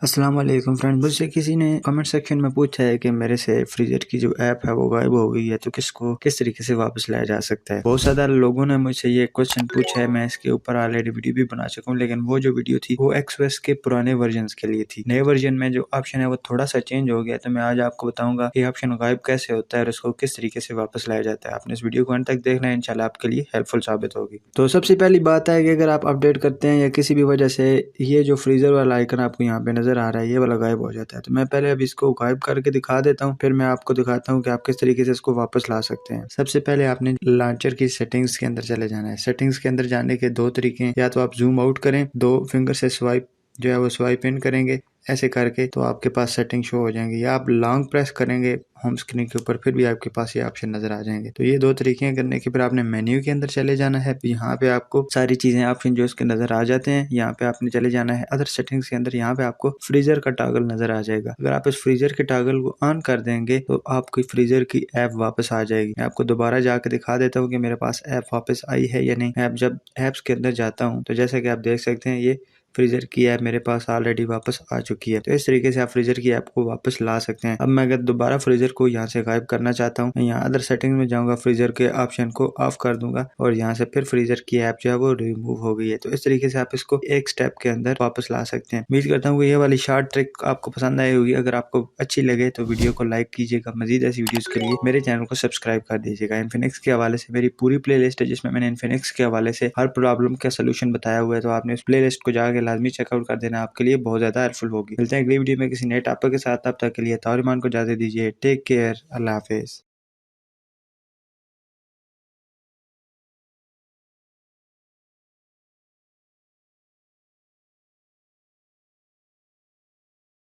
अस्सलाम वालेकुम फ्रेंड, मुझसे किसी ने कमेंट सेक्शन में पूछा है कि मेरे से फ्रीजर की जो ऐप है वो गायब हो गई है, तो किसको किस तरीके से वापस लाया जा सकता है। बहुत ज़्यादा लोगों ने मुझसे ये क्वेश्चन पूछा है। मैं इसके ऊपर ऑलरेडी वीडियो भी बना चुका हूँ, लेकिन वो जो वीडियो थी वो एक्सप्रेस के पुराने वर्जन के लिए थी। नए वर्जन में जो ऑप्शन है वो थोड़ा सा चेंज हो गया, तो मैं आज आपको बताऊंगा कि ऑप्शन गायब कैसे होता है और उसको किस तरीके से वापस लाया जाता है। आपने इस वीडियो को अंत तक देखना है, इंशाल्लाह आपके लिए हेल्पफुल साबित होगी। तो सबसे पहली बात है कि अगर आप अपडेट करते हैं या किसी भी वजह से ये जो फ्रीजर वाला आइकन आपको यहाँ पे नजर आ रहा है, ये वाला गायब हो जाता है, तो मैं पहले अब इसको गायब करके दिखा देता हूँ, फिर मैं आपको दिखाता हूँ कि आप किस तरीके से इसको वापस ला सकते हैं। सबसे पहले आपने लॉन्चर की सेटिंग्स के अंदर चले जाना है। सेटिंग्स के अंदर जाने के दो तरीके हैं, या तो आप जूम आउट करें, दो फिंगर से स्वाइप जो है वो स्वाइप इन करेंगे ऐसे करके, तो आपके पास सेटिंग शो हो जाएंगे, या आप लॉन्ग प्रेस करेंगे होम स्क्रीन के ऊपर, फिर भी आपके पास ये ऑप्शन नजर आ जाएंगे। तो ये दो तरीके हैं करने के। फिर आपने मेन्यू के अंदर चले जाना है, यहाँ पे आपको सारी चीजें ऑप्शन जो इसके नजर आ जाते हैं, यहाँ पे आपने चले जाना है अदर सेटिंग्स के अंदर। यहाँ पे आपको फ्रीजर का टॉगल नजर आ जाएगा। अगर आप इस फ्रीजर के टॉगल को ऑन कर देंगे तो आपकी फ्रीजर की ऐप वापस आ जाएगी। मैं आपको दोबारा जाके दिखा देता हूँ कि मेरे पास ऐप वापस आई है या नहीं। मैं जब ऐप्स के अंदर जाता हूँ तो जैसा कि आप देख सकते हैं, ये फ्रीजर की ऐप मेरे पास ऑलरेडी वापस आ चुकी है। तो इस तरीके से आप फ्रीजर की ऐप को वापस ला सकते हैं। अब मैं अगर दोबारा फ्रीजर को यहाँ से गायब करना चाहता हूँ, यहाँ अदर सेटिंग में जाऊंगा, फ्रीजर के ऑप्शन को ऑफ कर दूंगा और यहाँ से फिर फ्रीजर की ऐप जो है वो रिमूव हो गई है। तो इस तरीके से आप इसको एक स्टेप के अंदर वापस ला सकते हैं। उम्मीद करता हूँ कि ये वाली शॉर्ट ट्रिक आपको पसंद आई होगी। अगर आपको अच्छी लगे तो वीडियो को लाइक कीजिएगा। मजीद ऐसी वीडियोस के लिए मेरे चैनल को सब्सक्राइब कर दीजिएगा। इन्फिनिक्स के हवाले से मेरी पूरी प्लेलिस्ट है, जिसमें मैंने इन्फिनिक्स के हवाले से हर प्रॉब्लम का सोल्यूशन बताया हुआ है, तो आपने उस प्लेलिस्ट को जाकर लाजमी चेकआउट कर देना, आपके लिए बहुत ज्यादा हेल्पफुल होगी। मिलते हैं अगली वीडियो में किसी नए टॉपिक के साथ। तब तक के लिए तारिमान को इजाजत दीजिए। टेक केयर, अल्लाह हाफिज।